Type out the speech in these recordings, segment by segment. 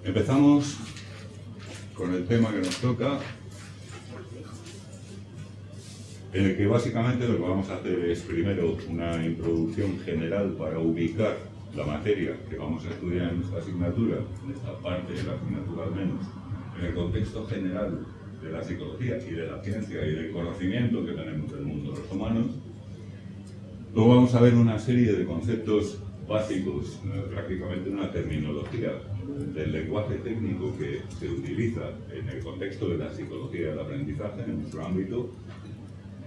Empezamos con el tema que nos toca, en el que básicamente lo que vamos a hacer es primero una introducción general para ubicar la materia que vamos a estudiar en esta asignatura, en esta parte de la asignatura al menos, en el contexto general de la psicología y de la ciencia y del conocimiento que tenemos del mundo de los humanos. Luego vamos a ver una serie de conceptos básicos, prácticamente una terminología del lenguaje técnico que se utiliza en el contexto de la psicología del aprendizaje en nuestro ámbito.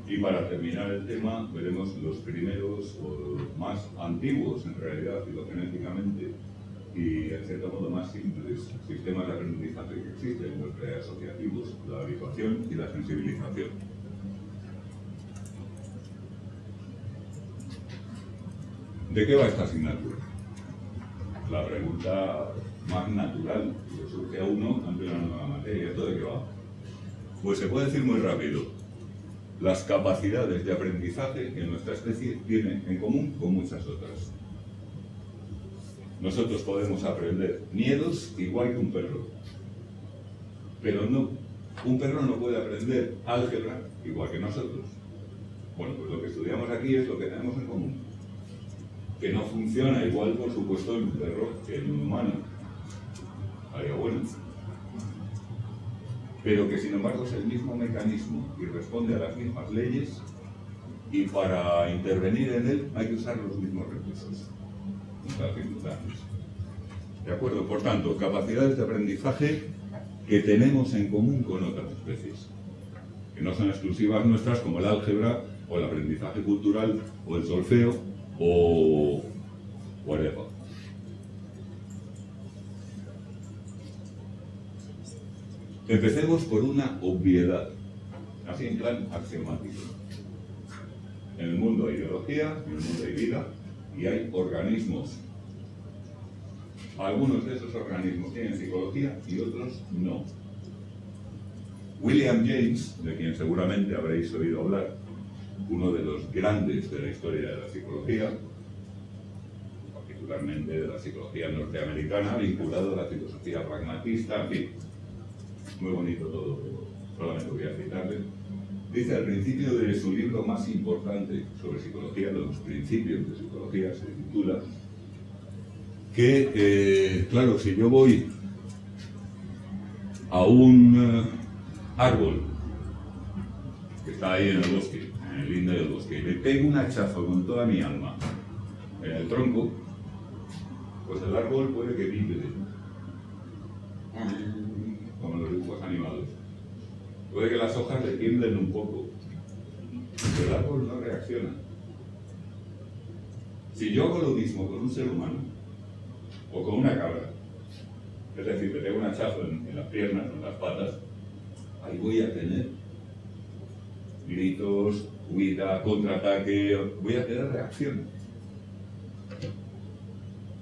Y para terminar el tema, veremos los primeros o más antiguos, en realidad, filogenéticamente, y en cierto modo más simples sistemas de aprendizaje que existen, los preasociativos, la habituación y la sensibilización. ¿De qué va esta asignatura? La pregunta más natural que surge a uno ante una nueva materia. ¿Esto de qué va? Pues se puede decir muy rápido. Las capacidades de aprendizaje que nuestra especie tiene en común con muchas otras. Nosotros podemos aprender miedos igual que un perro, pero no, un perro no puede aprender álgebra igual que nosotros. Bueno, pues lo que estudiamos aquí es lo que tenemos en común, que no funciona igual, por supuesto, en un perro que en un humano. Haría bueno. Pero que sin embargo es el mismo mecanismo y responde a las mismas leyes, y para intervenir en él hay que usar los mismos recursos, las circunstancias. ¿De acuerdo? Por tanto, capacidades de aprendizaje que tenemos en común con otras especies, que no son exclusivas nuestras, como el álgebra, o el aprendizaje cultural, o el solfeo, o whatever. Empecemos por una obviedad, así en plan axiomático. En el mundo hay biología, en el mundo hay vida, y hay organismos. Algunos de esos organismos tienen psicología y otros no. William James, de quien seguramente habréis oído hablar, uno de los grandes de la historia de la psicología, particularmente de la psicología norteamericana, vinculado a la filosofía pragmatista, en fin, muy bonito todo, pero solamente voy a citarle. Dice al principio de su libro más importante sobre psicología, de los principios de psicología, se titula, que, claro, si yo voy a un árbol que está ahí en el bosque, en el linde del bosque, y le pego un hachazo con toda mi alma en el tronco, pues el árbol puede que vibre, como los dibujos animados. Puede que las hojas le tiemblen un poco, pero el árbol no reacciona. Si yo hago lo mismo con un ser humano, o con una cabra, es decir, le pego un hachazo en las piernas, en las patas, ahí voy a tener gritos, huida, contraataque, voy a tener reacción.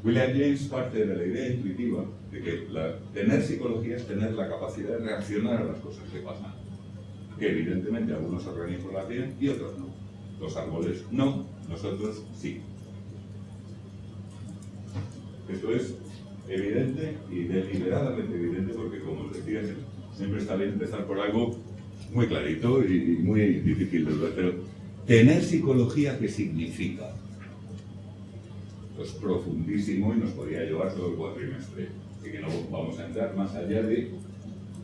William James parte de la idea intuitiva de que tener psicología es tener la capacidad de reaccionar a las cosas que pasan. Que evidentemente algunos organismos la tienen y otros no. Los árboles no, nosotros sí. Esto es evidente y deliberadamente evidente porque, como os decía, siempre está bien empezar por algo muy clarito y muy difícil de ver. Pero tener psicología, ¿qué significa? Pues profundísimo y nos podría llevar todo el cuatrimestre. Así que no vamos a entrar más allá de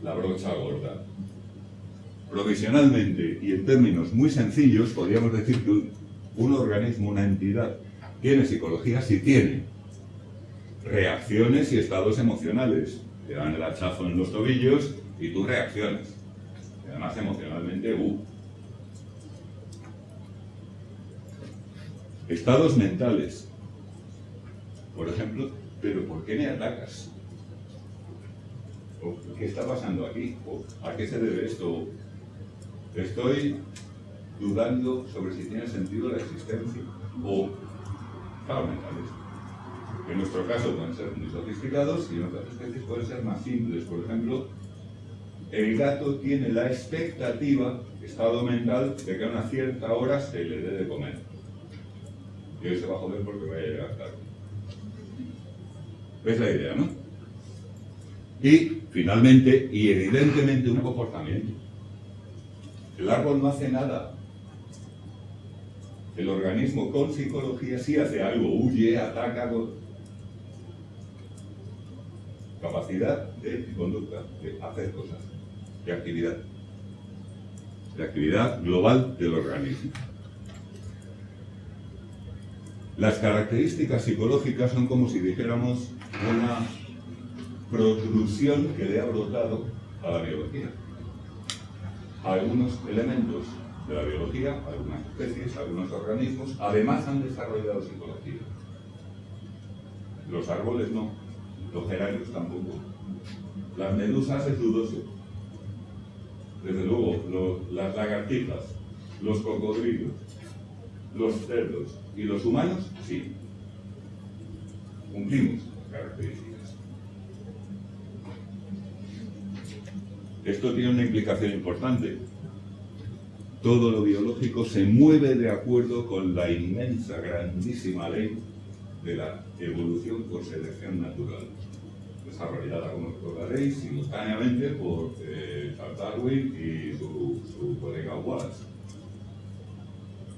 la brocha gorda. Provisionalmente y en términos muy sencillos, podríamos decir que un organismo, una entidad, tiene psicología si tiene reacciones y estados emocionales. Te dan el hachazo en los tobillos y tú reaccionas. Y además emocionalmente, Estados mentales. Por ejemplo, ¿pero por qué me atacas? ¿O qué está pasando aquí? ¿O a qué se debe esto? Estoy dudando sobre si tiene sentido la existencia. O estados mentales. En nuestro caso pueden ser muy sofisticados y en otras especies pueden ser más simples. Por ejemplo, el gato tiene la expectativa, estado mental, de que a una cierta hora se le dé de comer. Y hoy se va a joder porque vaya a llegar tarde. ¿Ves la idea, no? Y, finalmente, y evidentemente, un comportamiento. El árbol no hace nada. El organismo con psicología sí hace algo, huye, ataca, capacidad de conducta, de hacer cosas, de actividad global del organismo. Las características psicológicas son como si dijéramos una protrusión que le ha brotado a la biología. Algunos elementos de la biología, algunas especies, algunos organismos, además han desarrollado psicología. Los árboles no, los geranios tampoco. Las medusas es dudoso. Desde luego, las lagartijas, los cocodrilos, los cerdos y los humanos, sí. Cumplimos las características. Esto tiene una implicación importante. Todo lo biológico se mueve de acuerdo con la inmensa, grandísima ley de la evolución por selección natural, desarrollada, como recordaréis, simultáneamente por Charles Darwin y su colega Wallace.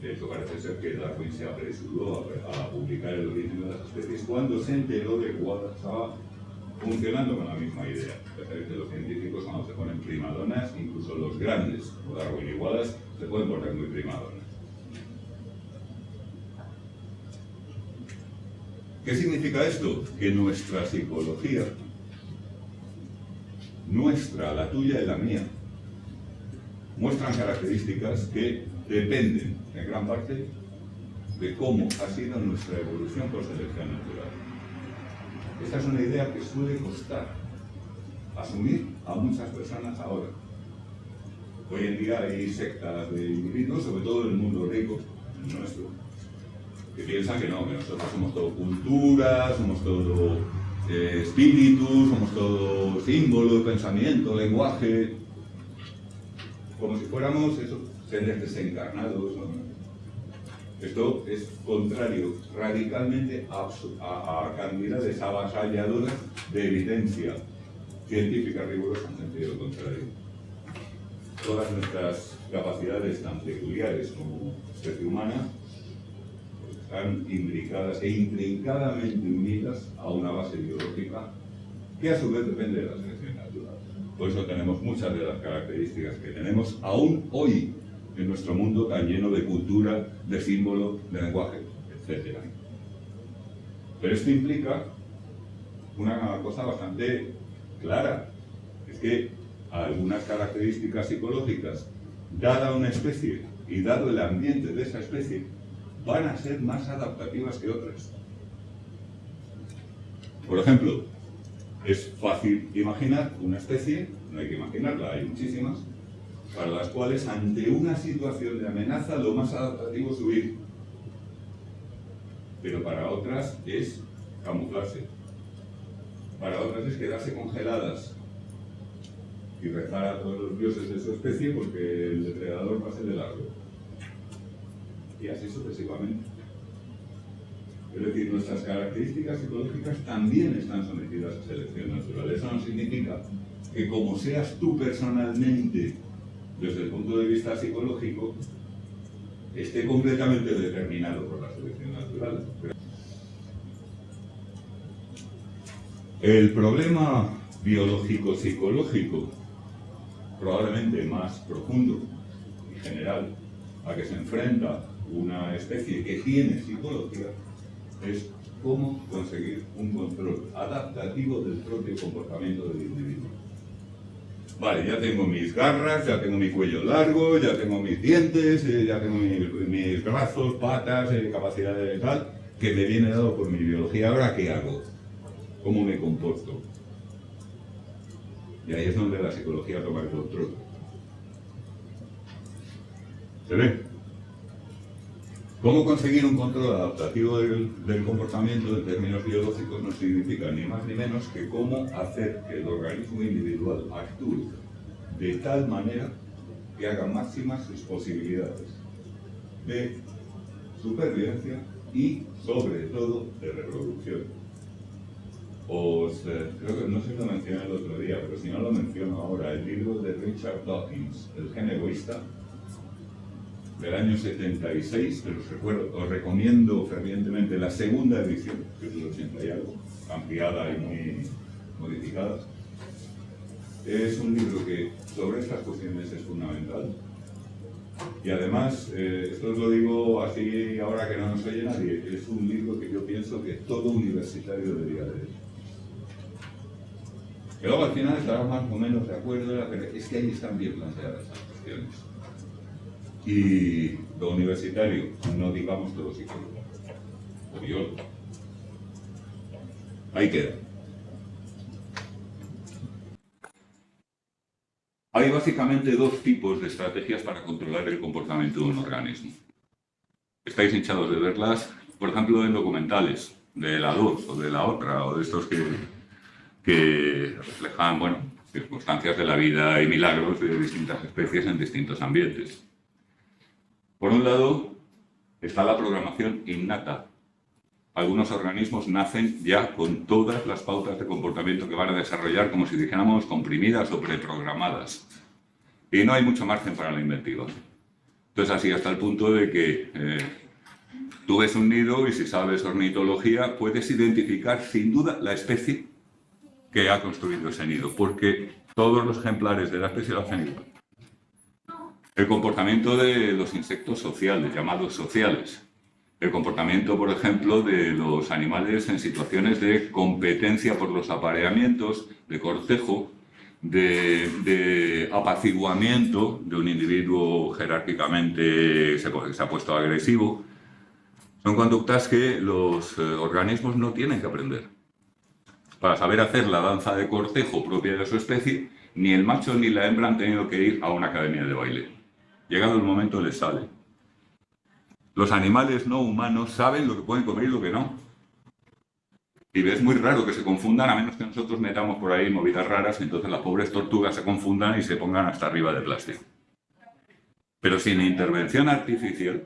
De hecho, parece ser que Darwin se apresuró a publicar El origen de las especies cuando se enteró de que Wallace estaba funcionando con la misma idea. Ya sabéis que los científicos, cuando se ponen primadonas, incluso los grandes, como Darwin y Wallace, se pueden poner muy primadonas. ¿Qué significa esto? Que nuestra psicología, nuestra, la tuya y la mía, muestran características que dependen, en gran parte, de cómo ha sido nuestra evolución por selección natural. Esta es una idea que suele costar asumir a muchas personas ahora. Hoy en día hay sectas de individuos, sobre todo en el mundo rico, el nuestro, que piensan que no, que nosotros somos todo cultura, somos todo espíritu, somos todo símbolo, pensamiento, lenguaje, como si fuéramos esos seres desencarnados, ¿no? Esto es contrario radicalmente a cantidades avasalladoras de evidencia científica rigurosa, en sentido contrario. Todas nuestras capacidades tan peculiares como especie humana están imbricadas e intrincadamente unidas a una base biológica que a su vez depende de la selección natural. Por eso tenemos muchas de las características que tenemos aún hoy en nuestro mundo tan lleno de cultura, de símbolo, de lenguaje, etc. Pero esto implica una cosa bastante clara, es que algunas características psicológicas, dada una especie y dado el ambiente de esa especie, van a ser más adaptativas que otras. Por ejemplo, es fácil imaginar una especie, no hay que imaginarla, hay muchísimas, para las cuales ante una situación de amenaza lo más adaptativo es huir. Pero para otras es camuflarse. Para otras es quedarse congeladas y rezar a todos los dioses de su especie porque el depredador pase de largo. Y así sucesivamente. Es decir, nuestras características psicológicas también están sometidas a selección natural. Eso no significa que como seas tú personalmente, desde el punto de vista psicológico, esté completamente determinado por la selección natural. El problema biológico-psicológico, probablemente más profundo y general, a que se enfrenta una especie que tiene psicología, es cómo conseguir un control adaptativo del propio comportamiento del individuo. Vale, ya tengo mis garras, ya tengo mi cuello largo, ya tengo mis dientes, ya tengo mis brazos, patas, capacidad de tal, que me viene dado por mi biología. ¿Ahora qué hago? ¿Cómo me comporto? Y ahí es donde la psicología toma el control. ¿Se ve? ¿Cómo conseguir un control adaptativo del comportamiento en términos biológicos? No significa ni más ni menos que cómo hacer que el organismo individual actúe de tal manera que haga máximas sus posibilidades de supervivencia y, sobre todo, de reproducción. creo que no sé si lo mencioné el otro día, pero si no lo menciono ahora, el libro de Richard Dawkins, El gen egoísta, del año 76, que os recomiendo fervientemente la segunda edición, que es del 80 y algo, ampliada y muy modificada. Es un libro que sobre estas cuestiones es fundamental. Y además, esto os lo digo así ahora que no nos oye nadie, es un libro que yo pienso que todo universitario debería leer. Que luego al final estará más o menos de acuerdo, pero es que ahí están bien planteadas estas cuestiones. Y lo universitario, no digamos todo psicólogo o biólogo. Ahí queda. Hay básicamente dos tipos de estrategias para controlar el comportamiento de un organismo. Estáis hinchados de verlas, por ejemplo, en documentales de la 2 o de la otra, o de estos que reflejan, bueno, circunstancias de la vida y milagros de distintas especies en distintos ambientes. Por un lado, está la programación innata. Algunos organismos nacen ya con todas las pautas de comportamiento que van a desarrollar, como si dijéramos comprimidas o preprogramadas. Y no hay mucho margen para la inventiva. Entonces, así hasta el punto de que tú ves un nido y si sabes ornitología, puedes identificar sin duda la especie que ha construido ese nido, porque todos los ejemplares de la especie lo hacen igual. El comportamiento de los insectos sociales, llamados sociales. El comportamiento, por ejemplo, de los animales en situaciones de competencia por los apareamientos, de cortejo, de apaciguamiento de un individuo jerárquicamente se ha puesto agresivo. Son conductas que los organismos no tienen que aprender. Para saber hacer la danza de cortejo propia de su especie, ni el macho ni la hembra han tenido que ir a una academia de baile. Llegado el momento les sale. Los animales no humanos saben lo que pueden comer y lo que no. Y es muy raro que se confundan, a menos que nosotros metamos por ahí movidas raras, y entonces las pobres tortugas se confundan y se pongan hasta arriba de plástico. Pero sin intervención artificial,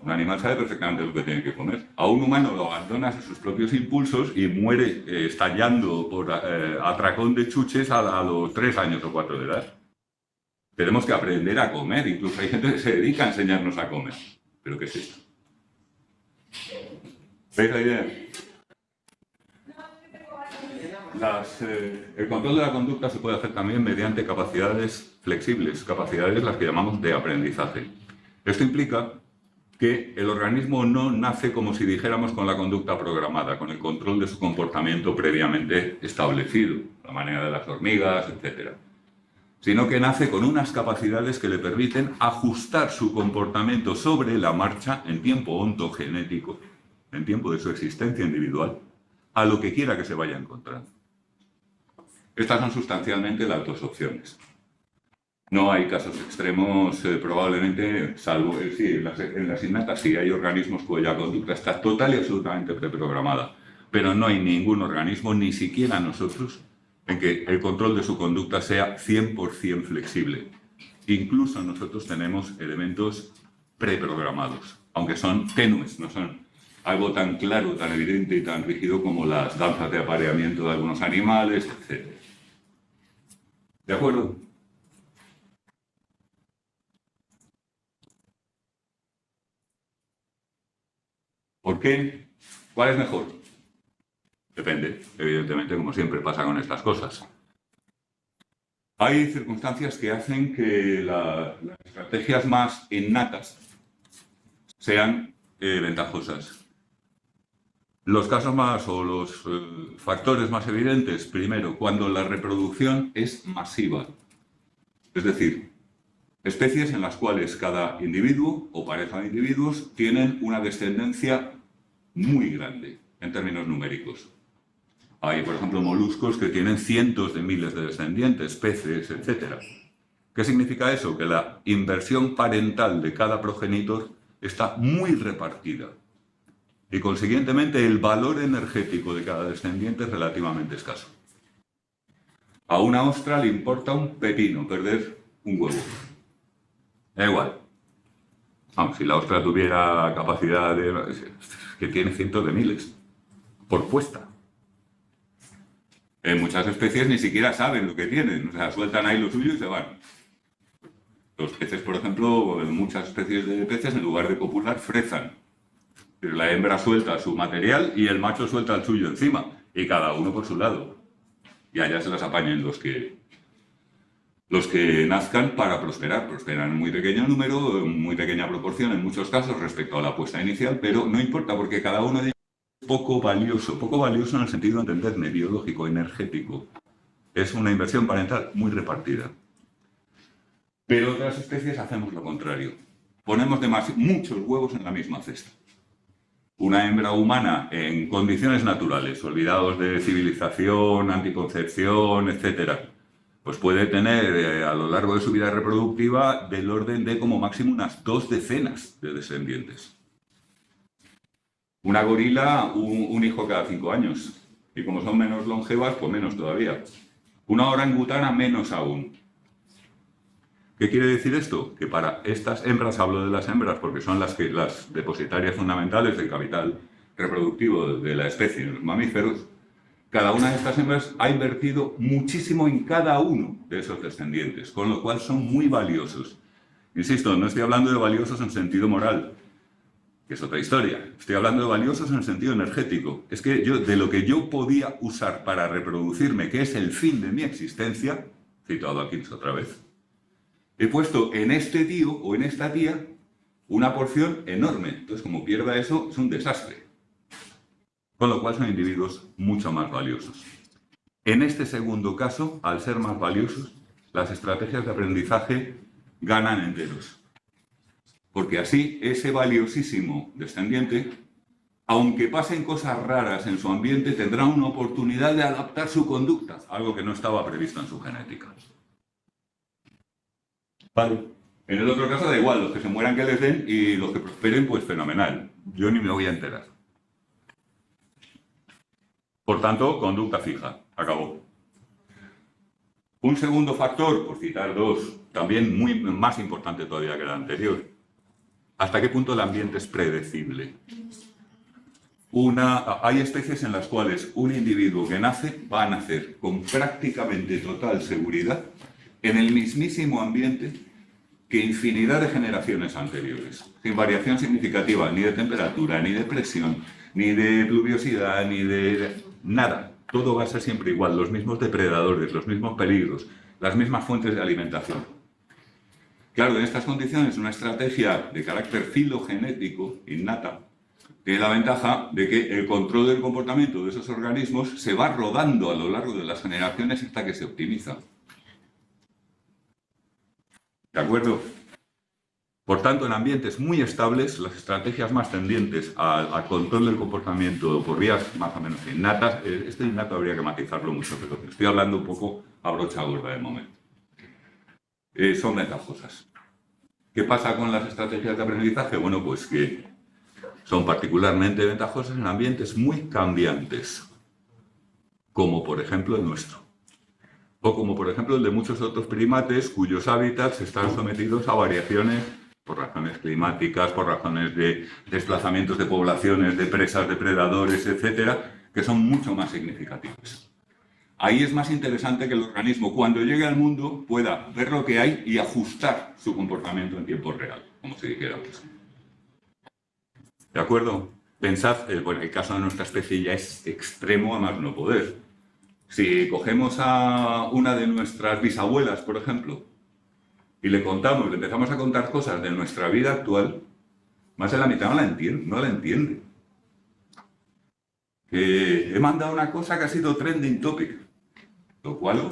un animal sabe perfectamente lo que tiene que comer. A un humano lo abandonas a sus propios impulsos y muere estallando por atracón de chuches a los 3 años o 4 de edad. Tenemos que aprender a comer, incluso hay gente que se dedica a enseñarnos a comer. ¿Pero qué es esto? ¿Veis la idea? El control de la conducta se puede hacer también mediante capacidades flexibles, capacidades las que llamamos de aprendizaje. Esto implica que el organismo no nace como si dijéramos con la conducta programada, con el control de su comportamiento previamente establecido, la manera de las hormigas, etc., sino que nace con unas capacidades que le permiten ajustar su comportamiento sobre la marcha en tiempo ontogenético, en tiempo de su existencia individual, a lo que quiera que se vaya encontrando. Estas son sustancialmente las dos opciones. No hay casos extremos, probablemente, salvo, sí, en las innatas sí hay organismos cuya conducta está total y absolutamente preprogramada, pero no hay ningún organismo, ni siquiera nosotros, en que el control de su conducta sea 100% flexible. Incluso nosotros tenemos elementos preprogramados, aunque son tenues, no son algo tan claro, tan evidente y tan rígido como las danzas de apareamiento de algunos animales, etc. ¿De acuerdo? ¿Por qué? ¿Cuál es mejor? Depende, evidentemente, como siempre pasa con estas cosas. Hay circunstancias que hacen que las estrategias más innatas sean ventajosas. Los casos más o los factores más evidentes, primero, cuando la reproducción es masiva. Es decir, especies en las cuales cada individuo o pareja de individuos tienen una descendencia muy grande en términos numéricos. Hay, por ejemplo, moluscos que tienen cientos de miles de descendientes, peces, etc. ¿Qué significa eso? Que la inversión parental de cada progenitor está muy repartida y, consiguientemente, el valor energético de cada descendiente es relativamente escaso. A una ostra le importa un pepino perder un huevo. Da igual. Vamos, si la ostra tuviera capacidad de... que tiene cientos de miles, por puesta. Muchas especies ni siquiera saben lo que tienen, o sea, sueltan ahí lo suyo y se van. Los peces, por ejemplo, en muchas especies de peces, en lugar de copular, frezan. Pero la hembra suelta su material y el macho suelta el suyo encima, y cada uno por su lado. Y allá se las apañen los que nazcan para prosperar. Prosperan en muy pequeño número, en muy pequeña proporción en muchos casos respecto a la apuesta inicial, pero no importa porque cada uno de ellos es poco valioso en el sentido de entenderme, biológico, energético. Es una inversión parental muy repartida. Pero otras especies hacemos lo contrario. Ponemos muchos huevos en la misma cesta. Una hembra humana en condiciones naturales, olvidados de civilización, anticoncepción, etc., pues puede tener a lo largo de su vida reproductiva del orden de como máximo unas 2 decenas de descendientes. Una gorila, un hijo cada 5 años. Y como son menos longevas, pues menos todavía. Una orangutana, menos aún. ¿Qué quiere decir esto? Que para estas hembras, hablo de las hembras porque son las depositarias fundamentales del capital reproductivo de la especie en los mamíferos, cada una de estas hembras ha invertido muchísimo en cada uno de esos descendientes, con lo cual son muy valiosos. Insisto, no estoy hablando de valiosos en sentido moral, que es otra historia. Estoy hablando de valiosos en el sentido energético. Es que de lo que yo podía usar para reproducirme, que es el fin de mi existencia, citado aquí otra vez, he puesto en este tío o en esta tía una porción enorme. Entonces, como pierda eso, es un desastre. Con lo cual son individuos mucho más valiosos. En este segundo caso, al ser más valiosos, las estrategias de aprendizaje ganan enteros. Porque así, ese valiosísimo descendiente, aunque pasen cosas raras en su ambiente, tendrá una oportunidad de adaptar su conducta, algo que no estaba previsto en su genética. Vale. En el otro caso da igual, los que se mueran que les den y los que prosperen, pues fenomenal. Yo ni me voy a enterar. Por tanto, conducta fija. Acabó. Un segundo factor, por citar 2, también más importante todavía que el anterior. ¿Hasta qué punto el ambiente es predecible? Hay especies en las cuales un individuo que nace va a nacer con prácticamente total seguridad en el mismísimo ambiente que infinidad de generaciones anteriores, sin variación significativa ni de temperatura, ni de presión, ni de pluviosidad, ni de nada. Todo va a ser siempre igual, los mismos depredadores, los mismos peligros, las mismas fuentes de alimentación. Claro, en estas condiciones una estrategia de carácter filogenético innata tiene la ventaja de que el control del comportamiento de esos organismos se va rodando a lo largo de las generaciones hasta que se optimiza. ¿De acuerdo? Por tanto, en ambientes muy estables, las estrategias más tendientes al control del comportamiento por vías más o menos innatas, este innato habría que matizarlo mucho, pero estoy hablando un poco a brocha gorda de momento, son ventajosas. ¿Qué pasa con las estrategias de aprendizaje? Bueno, pues que son particularmente ventajosas en ambientes muy cambiantes, como por ejemplo el nuestro. O como por ejemplo el de muchos otros primates cuyos hábitats están sometidos a variaciones por razones climáticas, por razones de desplazamientos de poblaciones, de presas, depredadores, etcétera, que son mucho más significativos. Ahí es más interesante que el organismo, cuando llegue al mundo, pueda ver lo que hay y ajustar su comportamiento en tiempo real, como si dijéramos. ¿De acuerdo? Pensad, bueno, el caso de nuestra especie ya es extremo a más no poder. Si cogemos a una de nuestras bisabuelas, por ejemplo, y le empezamos a contar cosas de nuestra vida actual, más de la mitad no la entiende. Que he mandado una cosa que ha sido trending topic, lo cual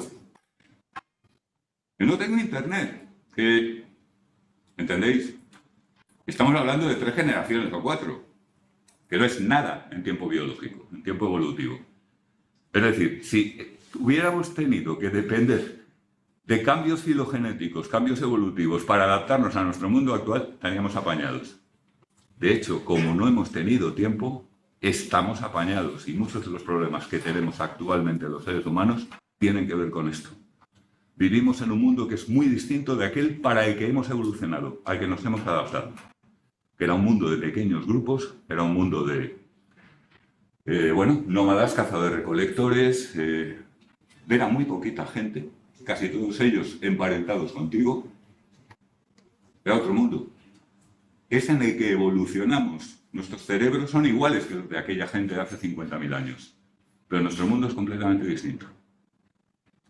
que no tengo internet, que, ¿entendéis? Estamos hablando de 3 generaciones o 4, que no es nada en tiempo biológico, en tiempo evolutivo. Es decir, si hubiéramos tenido que depender de cambios filogenéticos, cambios evolutivos, para adaptarnos a nuestro mundo actual, estaríamos apañados. De hecho, como no hemos tenido tiempo, estamos apañados y muchos de los problemas que tenemos actualmente los seres humanos tienen que ver con esto. Vivimos en un mundo que es muy distinto de aquel para el que hemos evolucionado, al que nos hemos adaptado. Que era un mundo de pequeños grupos, era un mundo de, nómadas, cazadores-recolectores, ver a muy poquita gente, casi todos ellos emparentados contigo, ver a otro mundo. Es en el que evolucionamos. Nuestros cerebros son iguales que los de aquella gente de hace 50.000 años, pero nuestro mundo es completamente distinto.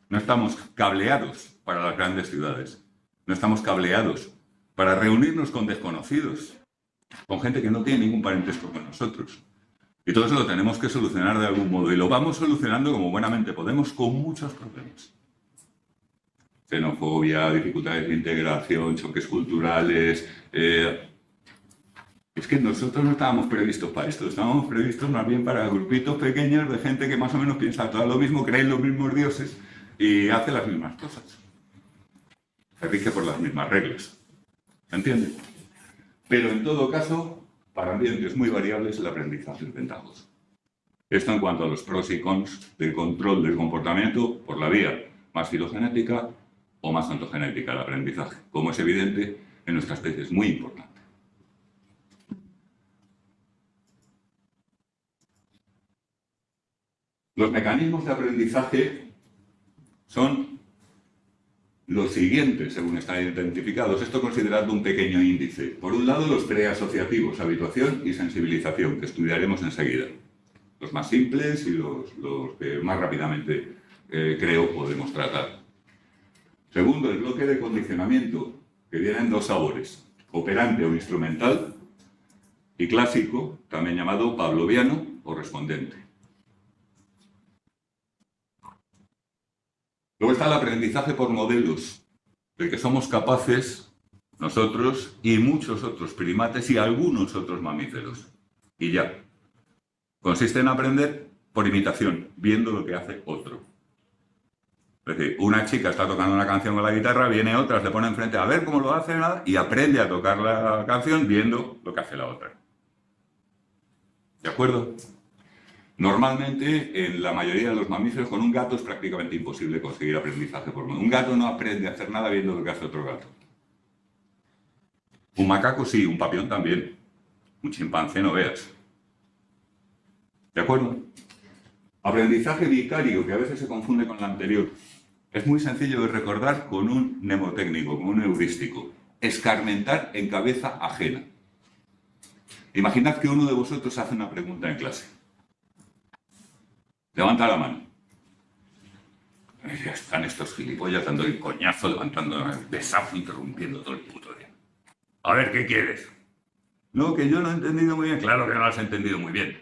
No estamos cableados para las grandes ciudades, no estamos cableados para reunirnos con desconocidos, con gente que no tiene ningún parentesco con nosotros. Y todo eso lo tenemos que solucionar de algún modo, y lo vamos solucionando como buenamente podemos con muchos problemas. Xenofobia, dificultades de integración, choques culturales. Es que nosotros no estábamos previstos para esto, estábamos previstos más bien para grupitos pequeños de gente que más o menos piensa todo lo mismo, cree en los mismos dioses y hace las mismas cosas. Se rige por las mismas reglas. ¿Se entiende? Pero en todo caso, para ambientes muy variables, el aprendizaje es ventajoso. Esto en cuanto a los pros y cons del control del comportamiento por la vía más filogenética o más ontogenética del aprendizaje. Como es evidente, en nuestra especie es muy importante. Los mecanismos de aprendizaje son los siguientes, según están identificados. Esto considerado un pequeño índice. Por un lado, los preasociativos, habituación y sensibilización, que estudiaremos enseguida. Los más simples y los que más rápidamente creo podemos tratar. Segundo, el bloque de condicionamiento, que viene en dos sabores, operante o instrumental, y clásico, también llamado pavloviano o respondente. Luego está el aprendizaje por modelos, del que somos capaces nosotros y muchos otros primates y algunos otros mamíferos. Y ya. Consiste en aprender por imitación, viendo lo que hace otro. Es decir, una chica está tocando una canción con la guitarra, viene otra, se pone enfrente a ver cómo lo hace y aprende a tocar la canción viendo lo que hace la otra. ¿De acuerdo? Normalmente, en la mayoría de los mamíferos, con un gato es prácticamente imposible conseguir aprendizaje por modelos. Un gato no aprende a hacer nada viendo lo que hace otro gato. Un macaco sí, un papión también. Un chimpancé no veas. ¿De acuerdo? Aprendizaje vicario, que a veces se confunde con el anterior. Es muy sencillo de recordar con un mnemotécnico, con un heurístico. Escarmentar en cabeza ajena. Imaginad que uno de vosotros hace una pregunta en clase. Levanta la mano. Ya están estos gilipollas dando el coñazo, levantando el besazo, interrumpiendo todo el puto día. A ver, ¿qué quieres? No, que yo no he entendido muy bien. Claro que no lo has entendido muy bien.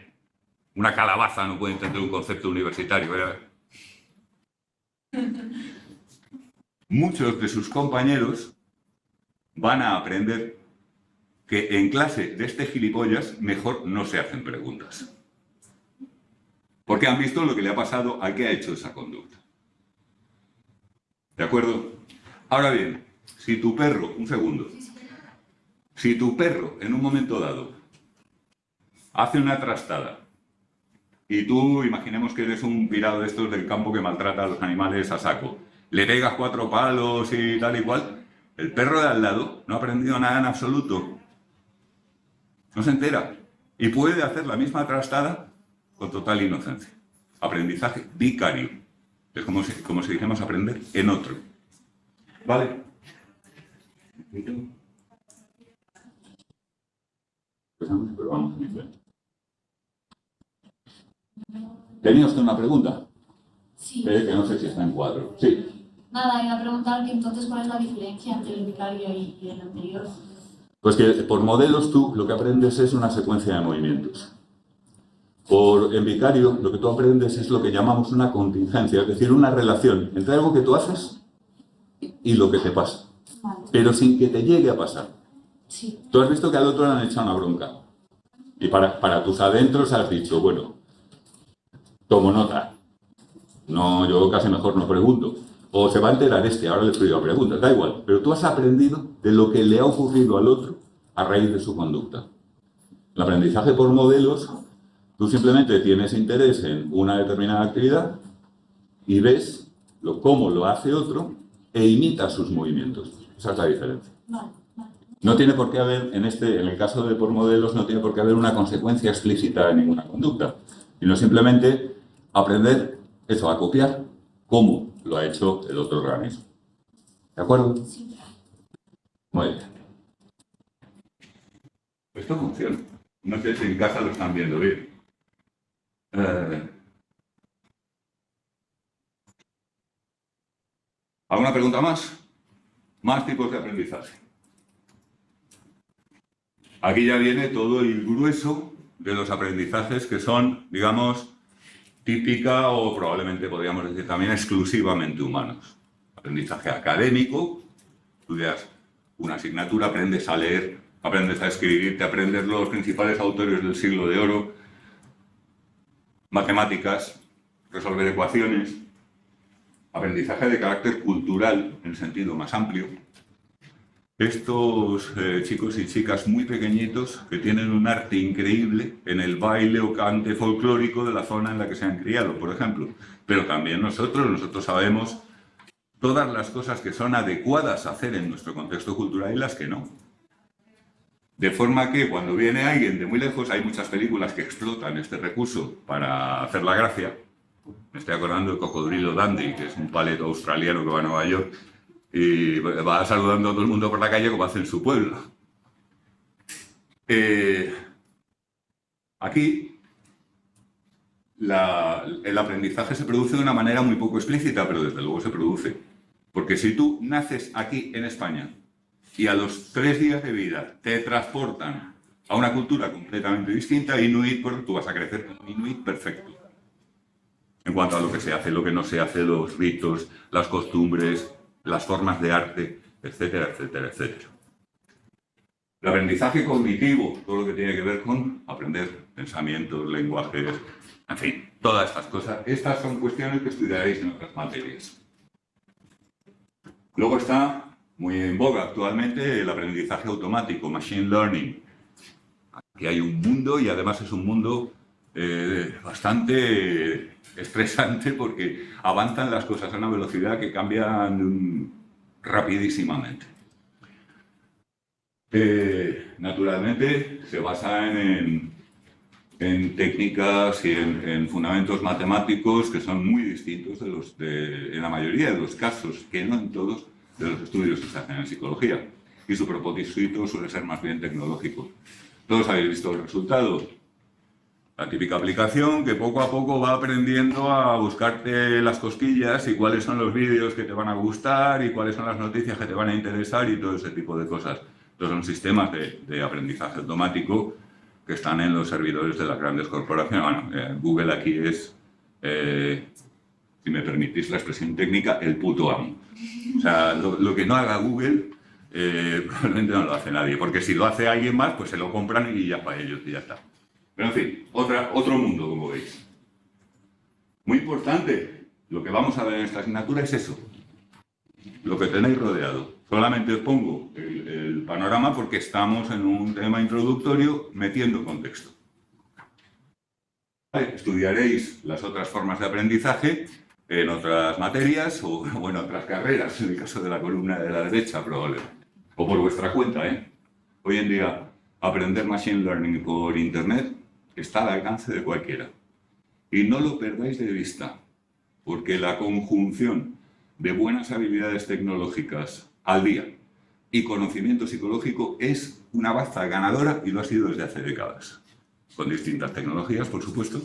Una calabaza no puede entender un concepto universitario. Muchos de sus compañeros van a aprender que en clase de este gilipollas mejor no se hacen preguntas. Porque han visto lo que le ha pasado al que ha hecho esa conducta. ¿De acuerdo? Ahora bien, si tu perro, un segundo, si tu perro en un momento dado hace una trastada y tú, imaginemos que eres un pirado de estos del campo que maltrata a los animales a saco, le pegas 4 palos y tal y cual, el perro de al lado no ha aprendido nada en absoluto. No se entera. Y puede hacer la misma trastada con total inocencia. Aprendizaje vicario. Es como si dijéramos aprender en otro. ¿Vale? Pero vamos a ver. ¿Tenía usted una pregunta? Sí. Que no sé si está en cuadro. Sí. Nada, iba a preguntar que entonces cuál es la diferencia entre el vicario y el anterior. Pues que por modelos tú lo que aprendes es una secuencia de movimientos. En vicario lo que tú aprendes es lo que llamamos una contingencia, es decir, una relación entre algo que tú haces y lo que te pasa. Vale. Pero sin que te llegue a pasar. Sí. Tú has visto que al otro le han echado una bronca. Y para tus adentros has dicho, bueno, tomo nota. No, yo casi mejor no pregunto. O se va a enterar ahora le pido preguntas, da igual. Pero tú has aprendido de lo que le ha ocurrido al otro a raíz de su conducta. El aprendizaje por modelos, tú simplemente tienes interés en una determinada actividad y ves cómo lo hace otro e imitas sus movimientos. Esa es la diferencia. Vale. No tiene por qué haber, en el caso de por modelos, no tiene por qué haber una consecuencia explícita de ninguna conducta, sino simplemente aprender eso, a copiar cómo lo ha hecho el otro organismo. ¿De acuerdo? Sí. Muy bien. Esto funciona. No sé si en casa lo están viendo bien. ¿Alguna pregunta más? Más tipos de aprendizaje. Aquí ya viene todo el grueso de los aprendizajes que son, digamos, típica o probablemente podríamos decir también exclusivamente humanos. Aprendizaje académico, estudias una asignatura, aprendes a leer, aprendes a escribir, te aprendes los principales autores del siglo de oro, matemáticas, resolver ecuaciones, aprendizaje de carácter cultural en sentido más amplio. Estos chicos y chicas muy pequeñitos que tienen un arte increíble en el baile o cante folclórico de la zona en la que se han criado, por ejemplo. Pero también nosotros sabemos todas las cosas que son adecuadas a hacer en nuestro contexto cultural y las que no. De forma que cuando viene alguien de muy lejos, hay muchas películas que explotan este recurso para hacer la gracia. Me estoy acordando de Cocodrilo Dandy, que es un paleto australiano que va a Nueva York y va saludando a todo el mundo por la calle como hace en su pueblo. Aquí el aprendizaje se produce de una manera muy poco explícita, pero desde luego se produce. Porque si tú naces aquí en España y a los 3 días de vida te transportan a una cultura completamente distinta, inuit, pues tú vas a crecer como un inuit perfecto. En cuanto a lo que se hace, lo que no se hace, los ritos, las costumbres, las formas de arte, etcétera, etcétera, etcétera. El aprendizaje cognitivo, todo lo que tiene que ver con aprender pensamientos, lenguajes, en fin, todas estas cosas. Estas son cuestiones que estudiaréis en otras materias. Luego está muy en boga actualmente el aprendizaje automático, machine learning. Aquí hay un mundo y además es un mundo bastante estresante porque avanzan las cosas a una velocidad que cambian rapidísimamente. Naturalmente se basan en técnicas y en fundamentos matemáticos que son muy distintos de los en la mayoría de los casos, que no en todos, de los estudios que se hacen en psicología. Y su propósito suele ser más bien tecnológico. Todos habéis visto el resultado. La típica aplicación que poco a poco va aprendiendo a buscarte las cosquillas y cuáles son los vídeos que te van a gustar y cuáles son las noticias que te van a interesar y todo ese tipo de cosas. Estos son sistemas de aprendizaje automático que están en los servidores de las grandes corporaciones. Bueno, Google aquí es, si me permitís la expresión técnica, el puto amo. O sea, lo que no haga Google probablemente no lo hace nadie, porque si lo hace alguien más, pues se lo compran y ya para ellos y ya está. Pero en fin, otro mundo, como veis. Muy importante, lo que vamos a ver en esta asignatura es eso, lo que tenéis rodeado. Solamente os pongo el panorama porque estamos en un tema introductorio metiendo contexto. Vale, estudiaréis las otras formas de aprendizaje en otras materias o en otras carreras, en el caso de la columna de la derecha probablemente. O por vuestra cuenta, ¿eh? Hoy en día, aprender Machine Learning por Internet está al alcance de cualquiera. Y no lo perdáis de vista, porque la conjunción de buenas habilidades tecnológicas al día y conocimiento psicológico es una baza ganadora y lo ha sido desde hace décadas. Con distintas tecnologías, por supuesto,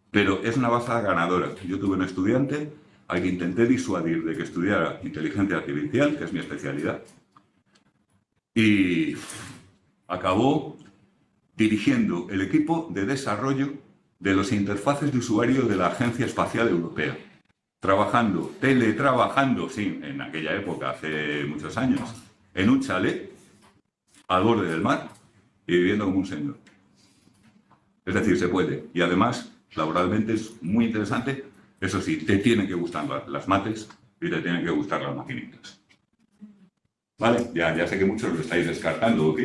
pero es una baza ganadora. Yo tuve un estudiante al que intenté disuadir de que estudiara inteligencia artificial, que es mi especialidad, y acabó dirigiendo el equipo de desarrollo de los interfaces de usuario de la Agencia Espacial Europea. Teletrabajando, sí, en aquella época, hace muchos años, en un chalet al borde del mar y viviendo como un señor. Es decir, se puede. Y además, laboralmente es muy interesante. Eso sí, te tienen que gustar las mates y te tienen que gustar las maquinitas. Vale, ya sé que muchos lo estáis descartando, ¿ok?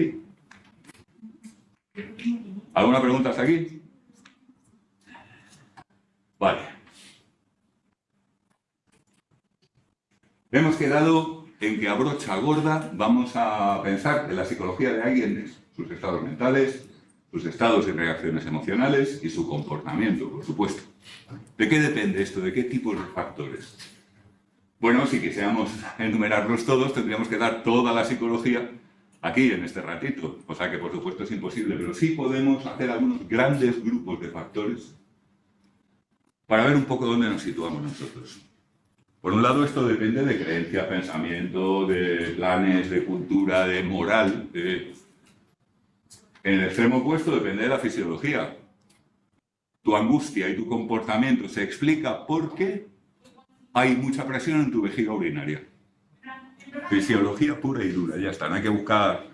¿Alguna pregunta hasta aquí? Vale. Hemos quedado en que a brocha gorda vamos a pensar en la psicología de alguien, sus estados mentales, sus estados y reacciones emocionales y su comportamiento, por supuesto. ¿De qué depende esto? ¿De qué tipos de factores? Bueno, si quisiéramos enumerarlos todos, tendríamos que dar toda la psicología aquí, en este ratito. O sea que, por supuesto, es imposible, pero sí podemos hacer algunos grandes grupos de factores para ver un poco dónde nos situamos nosotros. Por un lado, esto depende de creencia, pensamiento, de planes, de cultura, de moral. En el extremo opuesto depende de la fisiología. Tu angustia y tu comportamiento se explica porque hay mucha presión en tu vejiga urinaria. Fisiología pura y dura, ya está. No hay que buscar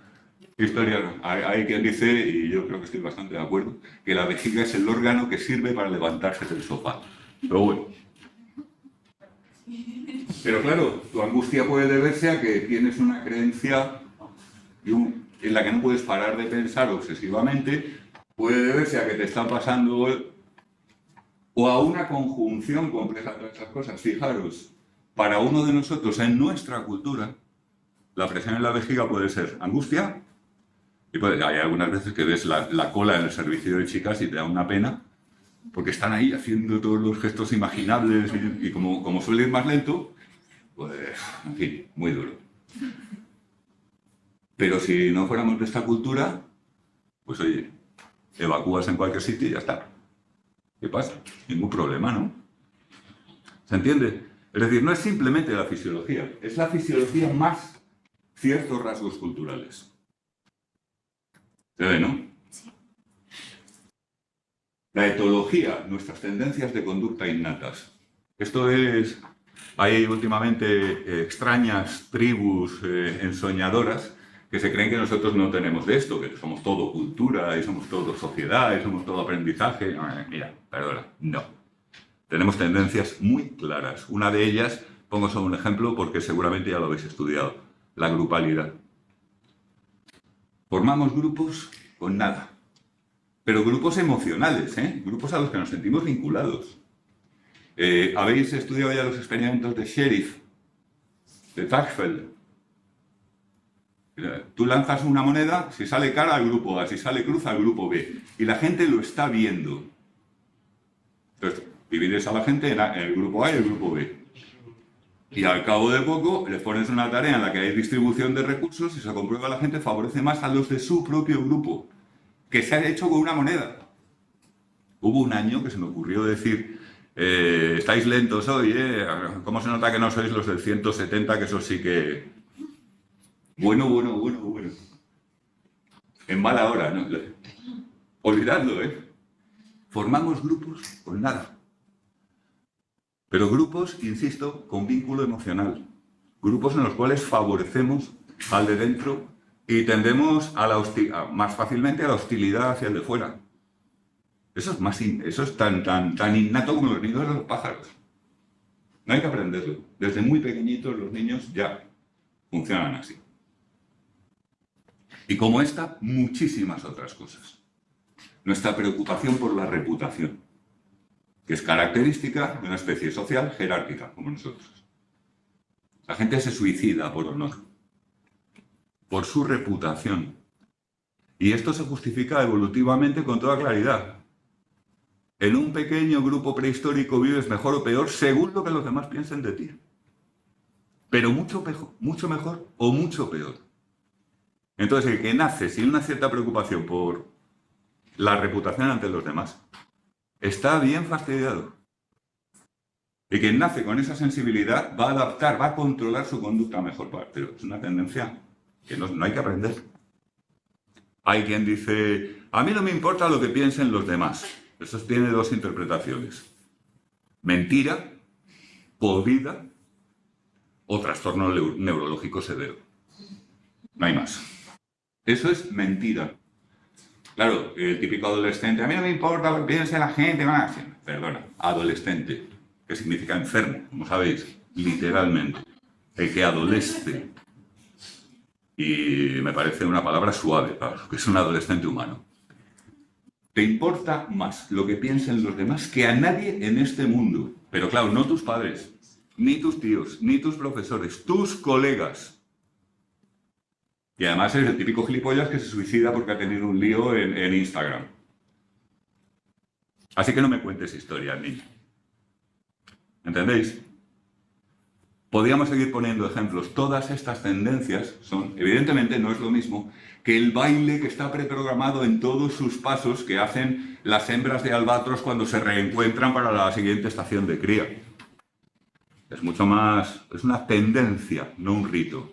historias. Hay quien dice, y yo creo que estoy bastante de acuerdo, que la vejiga es el órgano que sirve para levantarse del sofá. Pero bueno. Pero claro, tu angustia puede deberse a que tienes una creencia en la que no puedes parar de pensar obsesivamente, puede deberse a que te está pasando o a una conjunción compleja de todas estas cosas. Fijaros, para uno de nosotros, en nuestra cultura, la presión en la vejiga puede ser angustia, y hay algunas veces que ves la cola en el servicio de chicas y te da una pena, porque están ahí haciendo todos los gestos imaginables y como suele ir más lento, pues, en fin, muy duro. Pero si no fuéramos de esta cultura, pues oye, evacúas en cualquier sitio y ya está. ¿Qué pasa? Ningún problema, ¿no? ¿Se entiende? Es decir, no es simplemente la fisiología, es la fisiología más ciertos rasgos culturales. ¿Se ve, no? Sí. La etología, nuestras tendencias de conducta innatas. Esto es... Hay últimamente extrañas tribus ensoñadoras que se creen que nosotros no tenemos de esto, que somos todo cultura, y somos todo sociedad, y somos todo aprendizaje. Mira, perdona, no. Tenemos tendencias muy claras. Una de ellas, pongo solo un ejemplo porque seguramente ya lo habéis estudiado, la grupalidad. Formamos grupos con nada, pero grupos emocionales, grupos a los que nos sentimos vinculados. ¿Habéis estudiado ya los experimentos de Sheriff, de Tachfeld? Tú lanzas una moneda, si sale cara al grupo A, si sale cruz al grupo B, y la gente lo está viendo. Entonces, divides a la gente en el grupo A y el grupo B. Y al cabo de poco, les pones una tarea en la que hay distribución de recursos y se comprueba la gente favorece más a los de su propio grupo, que se ha hecho con una moneda. Hubo un año que se me ocurrió decir... estáis lentos hoy, ¿Cómo se nota que no sois los del 170? Que eso sí que... Bueno. En mala hora, ¿no? Olvidadlo, Formamos grupos con nada. Pero grupos, insisto, con vínculo emocional. Grupos en los cuales favorecemos al de dentro y tendemos a más fácilmente a la hostilidad hacia el de fuera. Eso es tan innato como los nidos de los pájaros. No hay que aprenderlo. Desde muy pequeñitos los niños ya funcionan así. Y como esta, muchísimas otras cosas. Nuestra preocupación por la reputación, que es característica de una especie social jerárquica, como nosotros. La gente se suicida por honor, por su reputación. Y esto se justifica evolutivamente con toda claridad. En un pequeño grupo prehistórico vives mejor o peor según lo que los demás piensen de ti. Pero mucho mejor o mucho peor. Entonces, el que nace sin una cierta preocupación por la reputación ante los demás, está bien fastidiado. Y quien nace con esa sensibilidad va a adaptar, va a controlar su conducta mejor. Pero es una tendencia que no hay que aprender. Hay quien dice, a mí no me importa lo que piensen los demás. Eso tiene dos interpretaciones. Mentira, podrida o trastorno neurológico severo. No hay más. Eso es mentira. Claro, el típico adolescente, a mí no me importa lo que piense la gente. Perdona, adolescente, que significa enfermo, como sabéis, literalmente. El que adolece. Y me parece una palabra suave, claro, que es un adolescente humano. Te importa más lo que piensen los demás que a nadie en este mundo. Pero claro, no tus padres, ni tus tíos, ni tus profesores, tus colegas. Y además es el típico gilipollas que se suicida porque ha tenido un lío en Instagram. Así que no me cuentes historias, niño. ¿Entendéis? Podríamos seguir poniendo ejemplos. Todas estas tendencias son, evidentemente, no es lo mismo que el baile que está preprogramado en todos sus pasos que hacen las hembras de albatros cuando se reencuentran para la siguiente estación de cría. Es mucho más, es una tendencia, no un rito.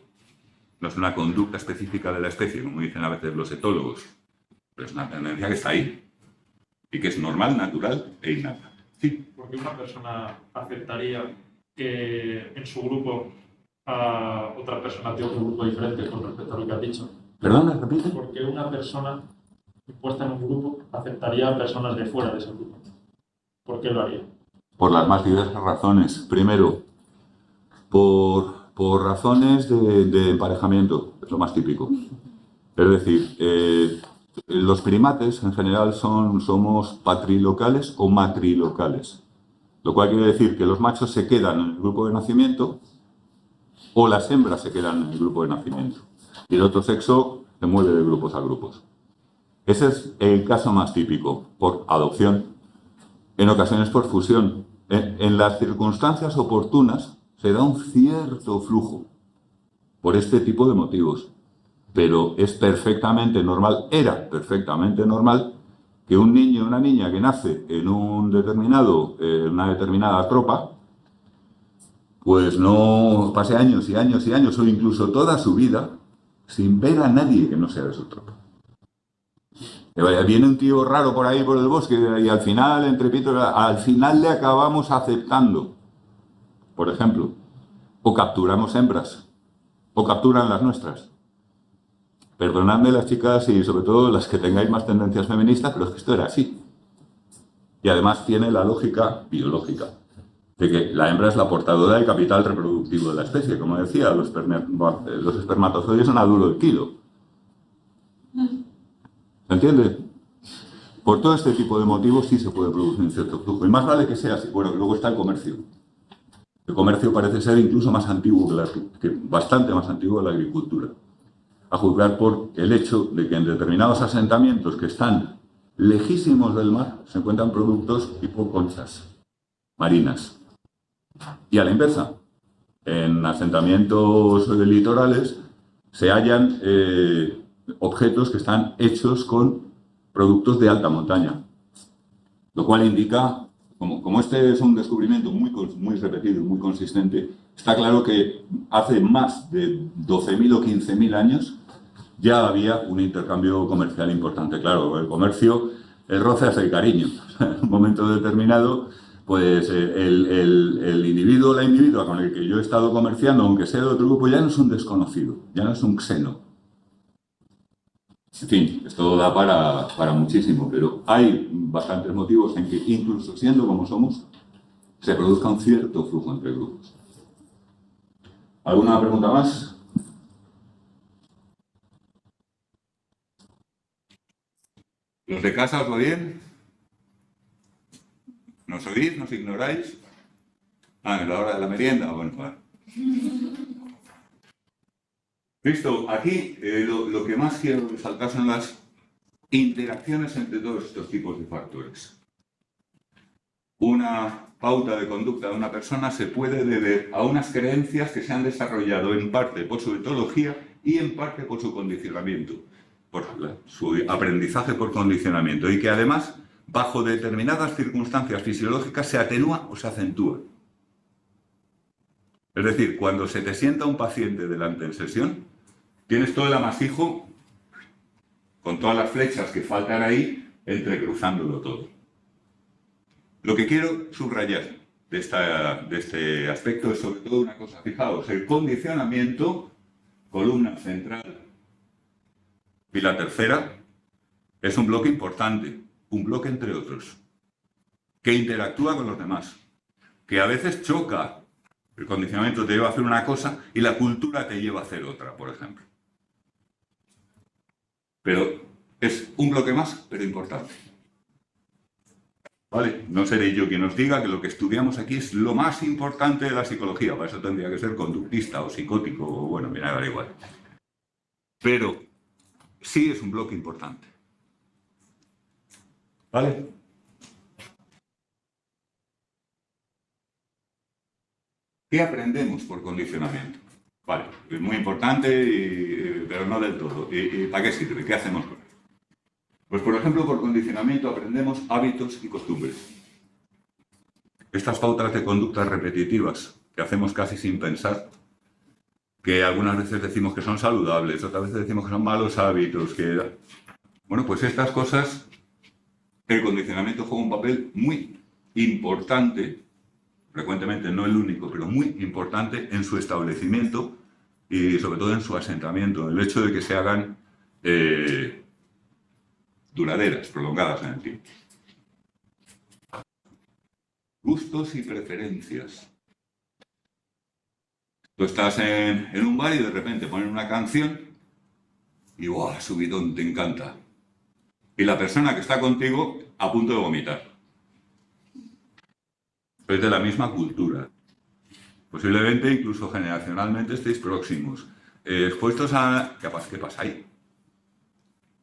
No es una conducta específica de la especie, como dicen a veces los etólogos, pero es una tendencia que está ahí y que es normal, natural e innata. Sí. Porque una persona aceptaría que en su grupo a otra persona de otro grupo diferente con respecto a lo que has dicho. ¿Perdón? ¿Repite? Porque una persona puesta en un grupo aceptaría a personas de fuera de ese grupo. ¿Por qué lo haría? Por las más diversas razones. Primero, por razones de emparejamiento, es lo más típico. Es decir, los primates en general somos patrilocales o matrilocales, lo cual quiere decir que los machos se quedan en el grupo de nacimiento o las hembras se quedan en el grupo de nacimiento y el otro sexo se mueve de grupos a grupos. Ese es el caso más típico, por adopción, en ocasiones por fusión. En las circunstancias oportunas se da un cierto flujo por este tipo de motivos, pero es perfectamente normal, era perfectamente normal que un niño o una niña que nace en una determinada tropa, pues no pase años y años y años o incluso toda su vida sin ver a nadie que no sea de su tropa. Viene un tío raro por ahí por el bosque y al final, al final le acabamos aceptando, por ejemplo, o capturamos hembras, o capturan las nuestras. Perdonadme las chicas y sobre todo las que tengáis más tendencias feministas, pero es que esto era así. Y además tiene la lógica biológica de que la hembra es la portadora del capital reproductivo de la especie. Como decía, los espermatozoides son a duro el kilo. ¿Se entiende? Por todo este tipo de motivos sí se puede producir un cierto flujo. Y más vale que sea así. Bueno, luego está el comercio. El comercio parece ser incluso más antiguo bastante más antiguo que la agricultura. A juzgar por el hecho de que en determinados asentamientos que están lejísimos del mar se encuentran productos tipo conchas marinas. Y a la inversa, en asentamientos litorales se hallan objetos que están hechos con productos de alta montaña, lo cual indica, como este es un descubrimiento muy repetido y muy consistente, está claro que hace más de 12.000 o 15.000 años ya había un intercambio comercial importante. Claro, el comercio, el roce hace el cariño. En un momento determinado, pues el individuo o la individua con el que yo he estado comerciando, aunque sea de otro grupo, ya no es un desconocido, ya no es un xeno. En fin, esto da para muchísimo, pero hay bastantes motivos en que, incluso siendo como somos, se produzca un cierto flujo entre grupos. ¿Alguna pregunta más? ¿Los de casa os va bien? ¿Nos oís? ¿Nos ignoráis? En la hora de la merienda. Bueno, vale. Listo, aquí lo que más quiero resaltar son las interacciones entre todos estos tipos de factores. Una pauta de conducta de una persona se puede deber a unas creencias que se han desarrollado en parte por su etología y en parte por su condicionamiento, por su aprendizaje por condicionamiento, y que además, bajo determinadas circunstancias fisiológicas, se atenúa o se acentúa. Es decir, cuando se te sienta un paciente delante en sesión, tienes todo el amasijo con todas las flechas que faltan ahí, entrecruzándolo todo. Lo que quiero subrayar de este aspecto es sobre todo una cosa. Fijaos, el condicionamiento, columna central, y la tercera, es un bloque importante, un bloque entre otros, que interactúa con los demás, que a veces choca. El condicionamiento te lleva a hacer una cosa y la cultura te lleva a hacer otra, por ejemplo. Pero es un bloque más, pero importante. ¿Vale? No seré yo quien os diga que lo que estudiamos aquí es lo más importante de la psicología. Para eso tendría que ser conductista o psicótico, o bueno, mira, da igual. pero sí es un bloque importante. ¿Vale? ¿Qué aprendemos por condicionamiento? Vale, es muy importante, pero no del todo. ¿Y para qué sirve? ¿Qué hacemos con él? Pues, por ejemplo, por condicionamiento aprendemos hábitos y costumbres. Estas pautas de conductas repetitivas que hacemos casi sin pensar, que algunas veces decimos que son saludables, otras veces decimos que son malos hábitos, que... Bueno, pues estas cosas, el condicionamiento juega un papel muy importante, frecuentemente no el único, pero muy importante en su establecimiento y sobre todo en su asentamiento, el hecho de que se hagan duraderas, prolongadas en el tiempo. Gustos y preferencias. Tú estás en un bar y de repente ponen una canción y ¡buah! Subidón, te encanta. Y la persona que está contigo a punto de vomitar. Es de la misma cultura. Posiblemente, incluso generacionalmente, estéis próximos. Expuestos a... ¿Qué pasa ahí?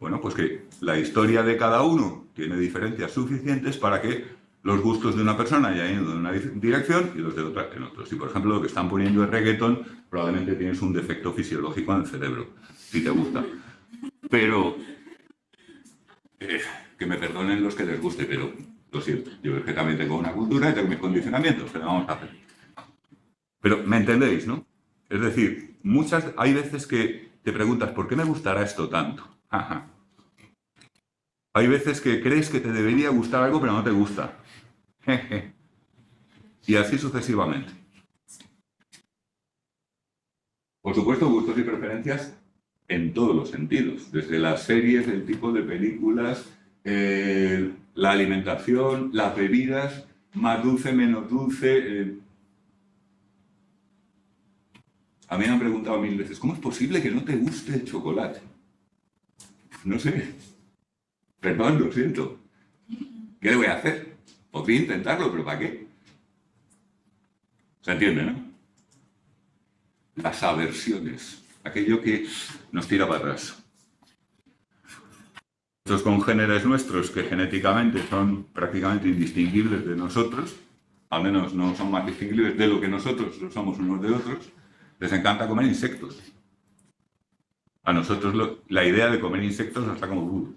Bueno, pues que la historia de cada uno tiene diferencias suficientes para que los gustos de una persona hayan ido en una dirección y los de otra en otro. Si, por ejemplo, lo que están poniendo es reggaetón, probablemente tienes un defecto fisiológico en el cerebro, si te gusta. Pero, que me perdonen los que les guste, pero lo siento. Yo es que también tengo una cultura y tengo mis condicionamientos, ¿qué le vamos a hacer? Pero, ¿me entendéis, no? Es decir, hay veces que te preguntas, ¿por qué me gustará esto tanto? Ajá. Hay veces que crees que te debería gustar algo, pero no te gusta. Jeje. Y así sucesivamente. Por supuesto, gustos y preferencias en todos los sentidos. Desde las series, el tipo de películas, la alimentación, las bebidas, más dulce, menos dulce. A mí me han preguntado 1000 veces, ¿cómo es posible que no te guste el chocolate? No sé. Perdón, lo siento. ¿Qué le voy a hacer? Podría intentarlo, pero ¿para qué? ¿Se entiende, no? Las aversiones, aquello que nos tira para atrás. Estos congéneres nuestros, que genéticamente son prácticamente indistinguibles de nosotros, al menos no son más distinguibles de lo que nosotros lo somos unos de otros, les encanta comer insectos. A nosotros la idea de comer insectos nos está como duro.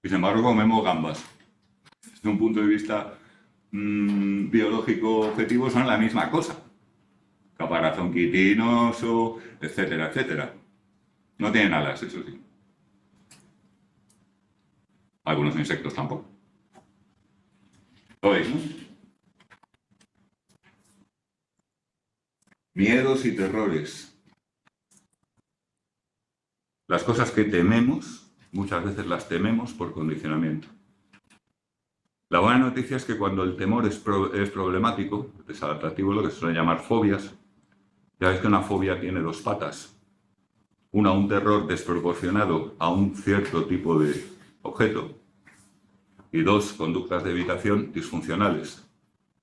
Y sin embargo comemos gambas. Desde un punto de vista biológico objetivo son la misma cosa. Caparazón quitinoso, etcétera, etcétera. No tienen alas, eso sí. Algunos insectos tampoco. ¿Lo veis, no? Miedos y terrores. Las cosas que tememos, muchas veces las tememos por condicionamiento. La buena noticia es que cuando el temor es problemático, desadaptativo, lo que se suele llamar fobias, ya ves que una fobia tiene dos patas. Una, un terror desproporcionado a un cierto tipo de objeto. Y dos, conductas de evitación disfuncionales.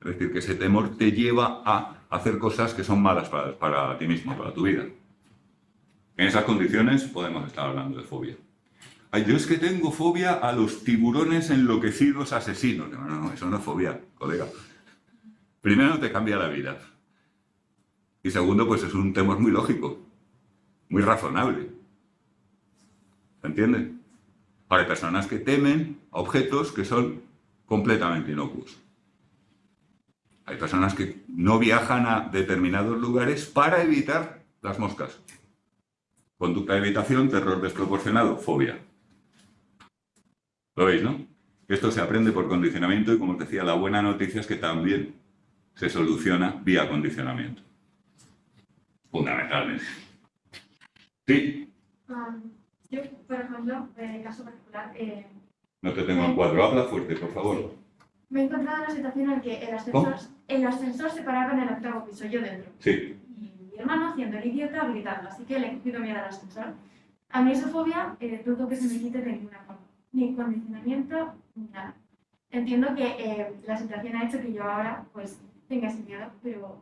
Es decir, que ese temor te lleva a hacer cosas que son malas para ti mismo, para tu vida. En esas condiciones podemos estar hablando de fobia. Ay, yo es que tengo fobia a los tiburones enloquecidos asesinos. No, eso no es fobia, colega. Primero, te cambia la vida. Y segundo, pues es un temor muy lógico, muy razonable. ¿Se entiende? Ahora, hay personas que temen a objetos que son completamente inocuos. Hay personas que no viajan a determinados lugares para evitar las moscas. Conducta de evitación, terror desproporcionado, fobia. ¿Lo veis, no? Esto se aprende por condicionamiento y, como os decía, la buena noticia es que también se soluciona vía condicionamiento. Fundamentalmente. Sí. Yo, por ejemplo, en el caso particular... No te tengo en cuadro. Habla fuerte, por favor. Me he encontrado en una situación en que el ascensor se paraba en el 8º piso, yo dentro. Sí. Y mi hermano, haciendo el idiota, gritando, así que le he cogido miedo al ascensor. A mí esa fobia dudo que se me quite de ninguna forma. Ni condicionamiento, ni nada. Entiendo que la situación ha hecho que yo ahora pues tenga ese miedo, pero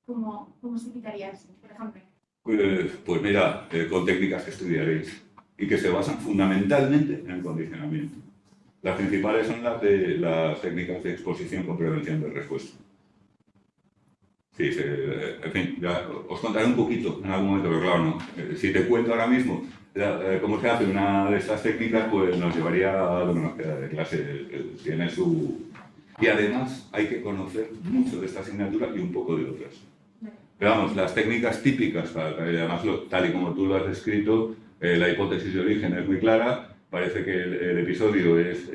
¿cómo se quitaría eso? Por ejemplo, Pues mira, con técnicas que estudiaréis y que se basan fundamentalmente en el condicionamiento. Las principales son las técnicas de exposición con prevención de respuesta. Sí, en fin, ya os contaré un poquito en algún momento, pero claro, no. Si te cuento ahora mismo cómo se hace una de estas técnicas, pues nos llevaría a lo que nos queda de clase. Tiene su... Y además hay que conocer mucho de esta asignatura y un poco de otras. Pero vamos, las técnicas típicas, además tal y como tú lo has descrito, la hipótesis de origen es muy clara, parece que el episodio es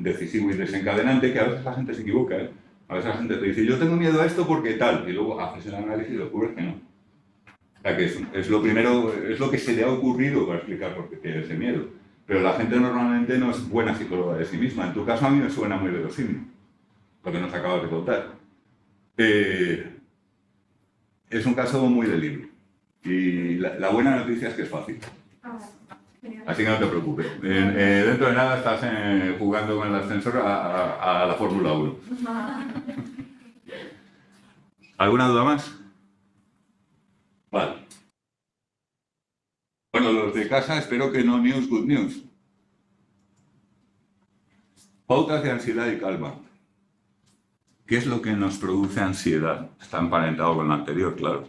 decisivo y desencadenante, que a veces la gente se equivoca, ¿eh? A veces la gente te dice, yo tengo miedo a esto porque tal, y luego haces el análisis y descubres que no. O sea, que es lo primero, es lo que se le ha ocurrido para explicar por qué tiene ese miedo. Pero la gente normalmente no es buena psicóloga de sí misma. En tu caso a mí me suena muy verosímil, lo que nos acabas de contar. Es un caso muy de libro. Y la buena noticia es que es fácil. Así que no te preocupes. Dentro de nada estás jugando con el ascensor a la Fórmula 1. ¿Alguna duda más? Vale. Bueno, los de casa espero que no news, good news. Pautas de ansiedad y calma. ¿Qué es lo que nos produce ansiedad? Está emparentado con lo anterior, claro.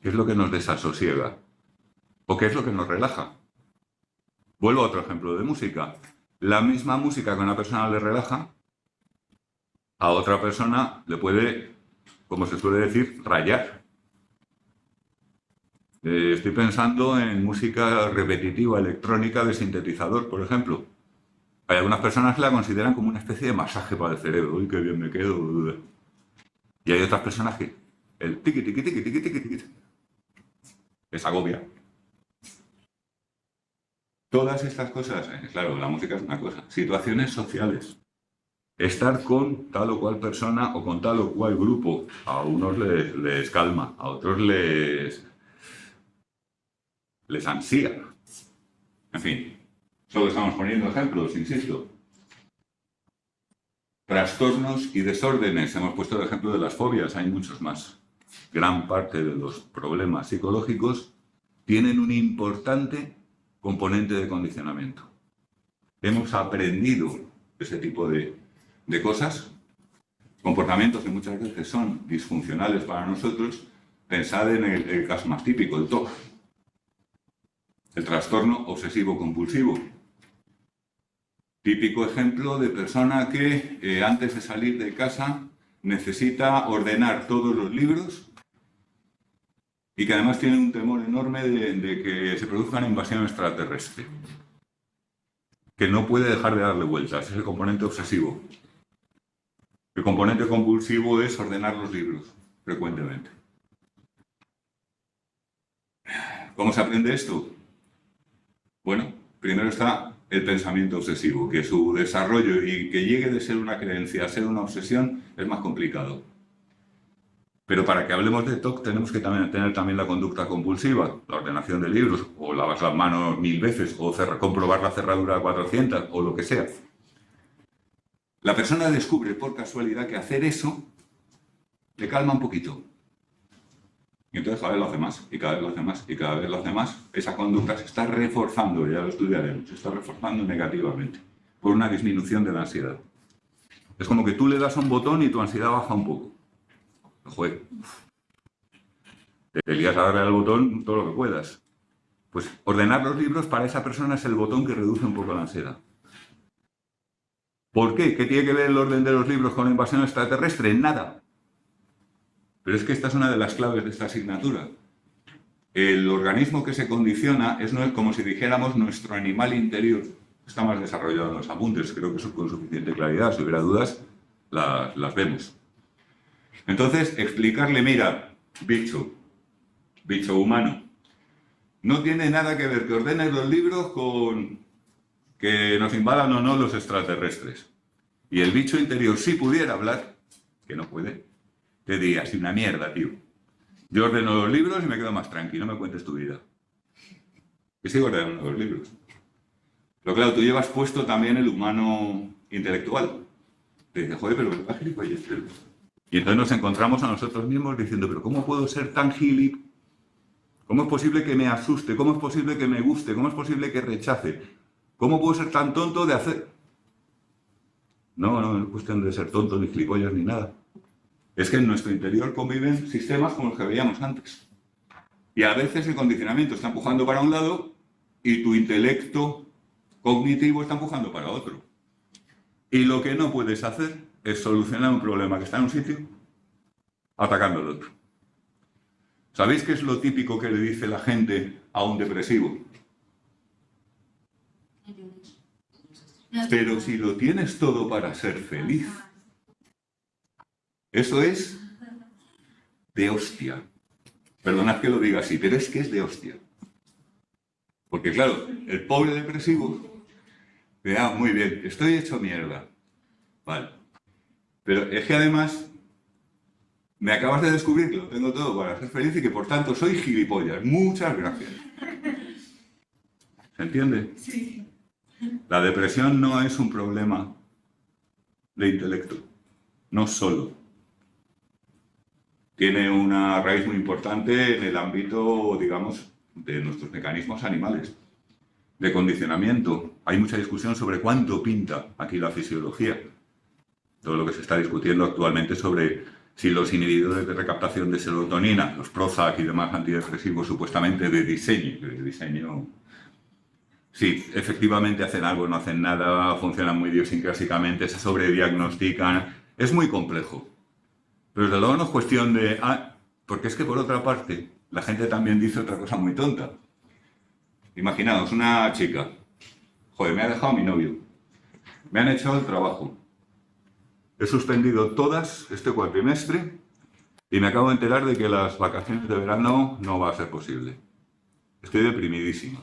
¿Qué es lo que nos desasosiega? ¿O qué es lo que nos relaja? Vuelvo a otro ejemplo de música. La misma música que a una persona le relaja, a otra persona le puede, como se suele decir, rayar. Estoy pensando en música repetitiva, electrónica de sintetizador, por ejemplo. Hay algunas personas que la consideran como una especie de masaje para el cerebro. ¡Uy, qué bien me quedo! Y hay otras personas que el tiqui, tiqui, tiqui, tiqui, tiqui, tiqui, les agobia. Todas estas cosas, claro, la música es una cosa. Situaciones sociales. Estar con tal o cual persona o con tal o cual grupo. A unos les calma, a otros les ansía. En fin, solo estamos poniendo ejemplos, insisto. Trastornos y desórdenes. Hemos puesto el ejemplo de las fobias, hay muchos más. Gran parte de los problemas psicológicos tienen un importante componente de condicionamiento. Hemos aprendido ese tipo de cosas, comportamientos que muchas veces son disfuncionales para nosotros. Pensad en el caso más típico, el TOC, el trastorno obsesivo-compulsivo. Típico ejemplo de persona que antes de salir de casa necesita ordenar todos los libros y que además tiene un temor enorme de que se produzca una invasión extraterrestre, que no puede dejar de darle vueltas. Es el componente obsesivo. El componente compulsivo es ordenar los libros frecuentemente. ¿Cómo se aprende esto? Bueno, primero está el pensamiento obsesivo, que su desarrollo y que llegue de ser una creencia a ser una obsesión es más complicado. Pero para que hablemos de TOC tenemos que tener también la conducta compulsiva, la ordenación de libros, o lavar las manos 1000 veces, o comprobar la cerradura 400, o lo que sea. La persona descubre por casualidad que hacer eso le calma un poquito. Y entonces cada vez lo hace más, y cada vez lo hace más, y cada vez lo hace más. Esa conducta se está reforzando, ya lo estudiaremos, se está reforzando negativamente, por una disminución de la ansiedad. Es como que tú le das a un botón y tu ansiedad baja un poco. Joder, te lías a darle al botón todo lo que puedas. Pues ordenar los libros para esa persona es el botón que reduce un poco la ansiedad. ¿Por qué? ¿Qué tiene que ver el orden de los libros con la invasión extraterrestre? Nada. Pero es que esta es una de las claves de esta asignatura. El organismo que se condiciona es como si dijéramos nuestro animal interior. Está más desarrollado en los apuntes, creo que eso con suficiente claridad. Si hubiera dudas, las vemos. Entonces, explicarle, mira, bicho humano, no tiene nada que ver que ordenes los libros con que nos invadan o no los extraterrestres. Y el bicho interior, si pudiera hablar, que no puede, te diría, así una mierda, tío. Yo ordeno los libros y me quedo más tranquilo, no me cuentes tu vida. Que sigo ordenando los libros. Pero claro, tú llevas puesto también el humano intelectual. Te dice, joder, pero ¿qué gilipollas? Y entonces nos encontramos a nosotros mismos diciendo, pero ¿cómo puedo ser tan gilip ¿Cómo es posible que me asuste? ¿Cómo es posible que me guste? ¿Cómo es posible que rechace? ¿Cómo puedo ser tan tonto de hacer? No es cuestión de ser tonto, ni gilipollas, ni nada. Es que en nuestro interior conviven sistemas como los que veíamos antes. Y a veces el condicionamiento está empujando para un lado y tu intelecto cognitivo está empujando para otro. Y lo que no puedes hacer es solucionar un problema que está en un sitio atacando al otro. ¿Sabéis qué es lo típico que le dice la gente a un depresivo? Pero si lo tienes todo para ser feliz. Eso es de hostia. Perdonad que lo diga así, pero es que es de hostia. Porque claro, el pobre depresivo me muy bien, estoy hecho mierda. Vale. Pero es que además me acabas de descubrir que lo tengo todo para ser feliz y que por tanto soy gilipollas. Muchas gracias. ¿Se entiende? Sí. La depresión no es un problema de intelecto, no solo. Tiene una raíz muy importante en el ámbito, digamos, de nuestros mecanismos animales, de condicionamiento. Hay mucha discusión sobre cuánto pinta aquí la fisiología. Todo lo que se está discutiendo actualmente sobre si los inhibidores de recaptación de serotonina, los Prozac y demás antidepresivos supuestamente de diseño, sí, efectivamente hacen algo, no hacen nada, funcionan muy idiosincrásicamente, se sobrediagnostican. Es muy complejo. Pero desde luego no es cuestión de... porque es que por otra parte, la gente también dice otra cosa muy tonta. Imaginaos, una chica. Joder, me ha dejado mi novio. Me han echado el trabajo. He suspendido todas este cuatrimestre y me acabo de enterar de que las vacaciones de verano no va a ser posible. Estoy deprimidísima.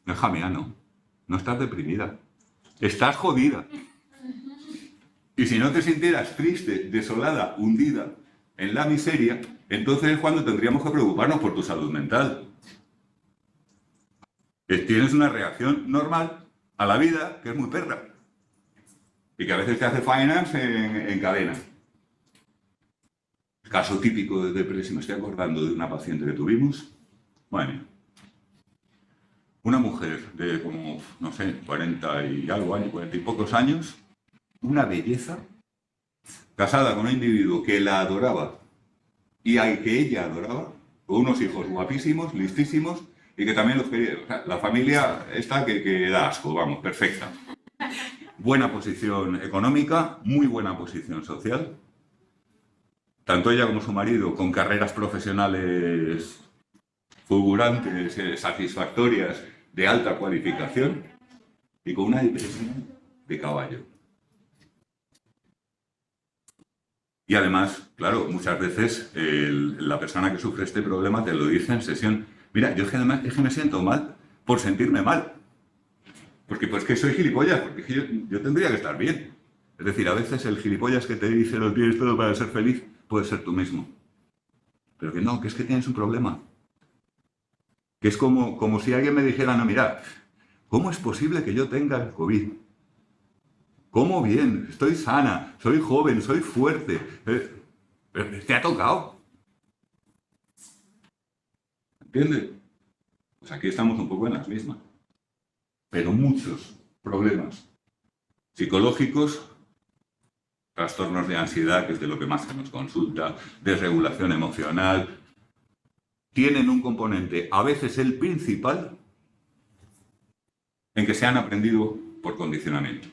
No, hija mía, no estás deprimida. Estás jodida. Y si no te sintieras triste, desolada, hundida en la miseria, entonces es cuando tendríamos que preocuparnos por tu salud mental. Que tienes una reacción normal a la vida que es muy perra. Y que a veces te hace faenas en cadena. Caso típico de depresión, me estoy acordando de una paciente que tuvimos. Bueno, una mujer de como, no sé, 40 y algo años, 40 y pocos años, una belleza, casada con un individuo que la adoraba y al que ella adoraba, con unos hijos guapísimos, listísimos, y que también los quería. O sea, la familia esta que da asco, vamos, perfecta. Buena posición económica, muy buena posición social. Tanto ella como su marido con carreras profesionales fulgurantes, satisfactorias, de alta cualificación, y con una depresión de caballo. Y además, claro, muchas veces la persona que sufre este problema te lo dice en sesión. Mira, yo además es que me siento mal por sentirme mal. Porque pues que soy gilipollas, porque yo tendría que estar bien. Es decir, a veces el gilipollas que te dice lo tienes todo para ser feliz, puede ser tú mismo. Pero que no, que es que tienes un problema. Que es como si alguien me dijera, no, mira, ¿cómo es posible que yo tenga el COVID? ¿Cómo bien? Estoy sana, soy joven, soy fuerte. ¿Te ha tocado? ¿Entiendes? Pues aquí estamos un poco en las mismas. Pero muchos problemas psicológicos, trastornos de ansiedad, que es de lo que más se nos consulta, desregulación emocional, tienen un componente, a veces el principal, en que se han aprendido por condicionamiento.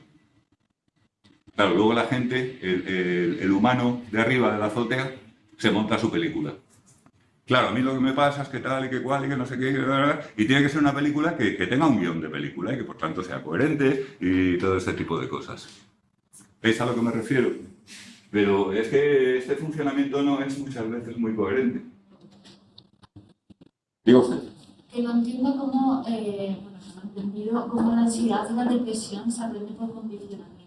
Claro, luego la gente, el humano de arriba de la azotea, se monta su película. Claro, a mí lo que me pasa es que tal y que cual y que no sé qué, y tiene que ser una película que tenga un guión de película y que por tanto sea coherente y todo ese tipo de cosas. ¿Veis a lo que me refiero? Pero es que este funcionamiento no es muchas veces muy coherente. Digo usted. Que no entiendo cómo, no he entendido cómo la ansiedad y la depresión se aprenden por condicionamiento.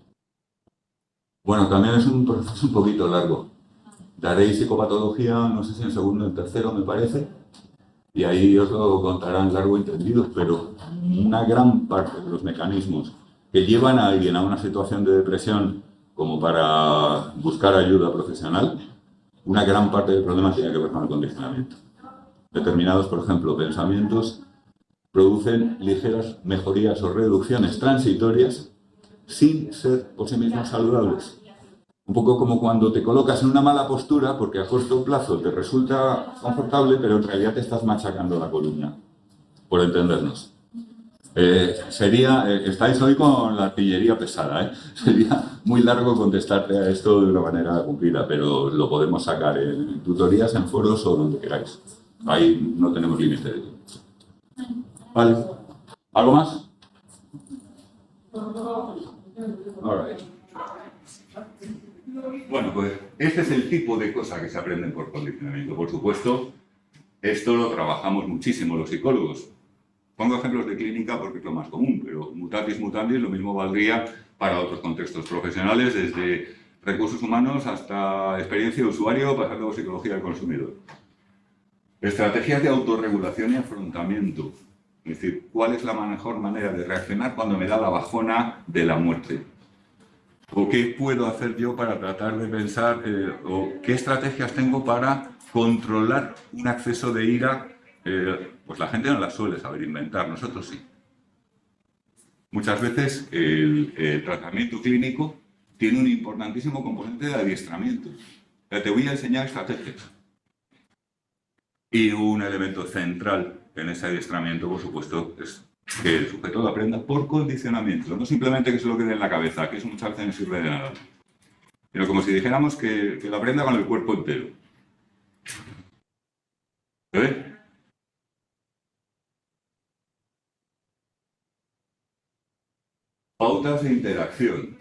Bueno, también es un proceso un poquito largo. Daréis psicopatología, no sé si en segundo o en tercero me parece, y ahí os lo contarán largo y entendido, pero una gran parte de los mecanismos que llevan a alguien a una situación de depresión como para buscar ayuda profesional, una gran parte del problema tiene que ver con el condicionamiento. determinados, por ejemplo, pensamientos producen ligeras mejorías o reducciones transitorias sin ser por sí mismos saludables. Un poco como cuando te colocas en una mala postura porque a corto plazo te resulta confortable, pero en realidad te estás machacando la columna, por entendernos. Estáis hoy con la artillería pesada, ¿eh? Sería muy largo contestarte a esto de una manera cumplida, pero lo podemos sacar en tutorías, en foros o donde queráis. Ahí no tenemos límite de tiempo. Vale. ¿Algo más? All right. Bueno, pues este es el tipo de cosas que se aprenden por condicionamiento. Por supuesto, esto lo trabajamos muchísimo los psicólogos. Pongo ejemplos de clínica porque es lo más común, pero mutatis mutandis lo mismo valdría para otros contextos profesionales, desde recursos humanos hasta experiencia de usuario, pasando por psicología del consumidor. Estrategias de autorregulación y afrontamiento. Es decir, ¿cuál es la mejor manera de reaccionar cuando me da la bajona de la muerte? ¿O qué puedo hacer yo para tratar de pensar, o qué estrategias tengo para controlar un acceso de ira? Pues la gente no las suele saber inventar, nosotros sí. Muchas veces el tratamiento clínico tiene un importantísimo componente de adiestramiento. Te voy a enseñar estrategias. Y un elemento central en ese adiestramiento, por supuesto, es que el sujeto lo aprenda por condicionamiento. No simplemente que se lo quede en la cabeza, que eso muchas veces no sirve de nada. Sino como si dijéramos que lo aprenda con el cuerpo entero. ¿Ve? Pautas de interacción.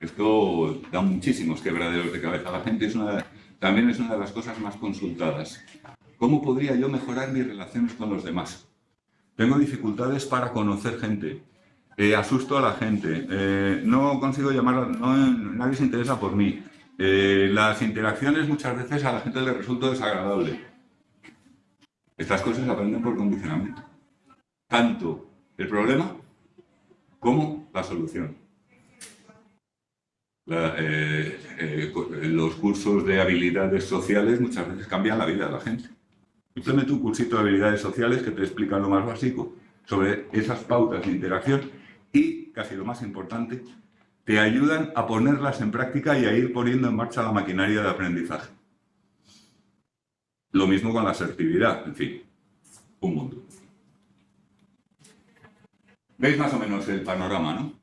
Esto da muchísimos quebraderos de cabeza. La gente también es una de las cosas más consultadas. ¿Cómo podría yo mejorar mis relaciones con los demás? Tengo dificultades para conocer gente. Asusto a la gente. No consigo llamarla, nadie se interesa por mí. Las interacciones muchas veces a la gente le resulta desagradable. Estas cosas se aprenden por condicionamiento. Tanto el problema como la solución. Los cursos de habilidades sociales muchas veces cambian la vida de la gente. Simplemente un cursito de habilidades sociales que te explica lo más básico sobre esas pautas de interacción y, casi lo más importante, te ayudan a ponerlas en práctica y a ir poniendo en marcha la maquinaria de aprendizaje. Lo mismo con la asertividad, en fin, un mundo. ¿Veis más o menos el panorama, no?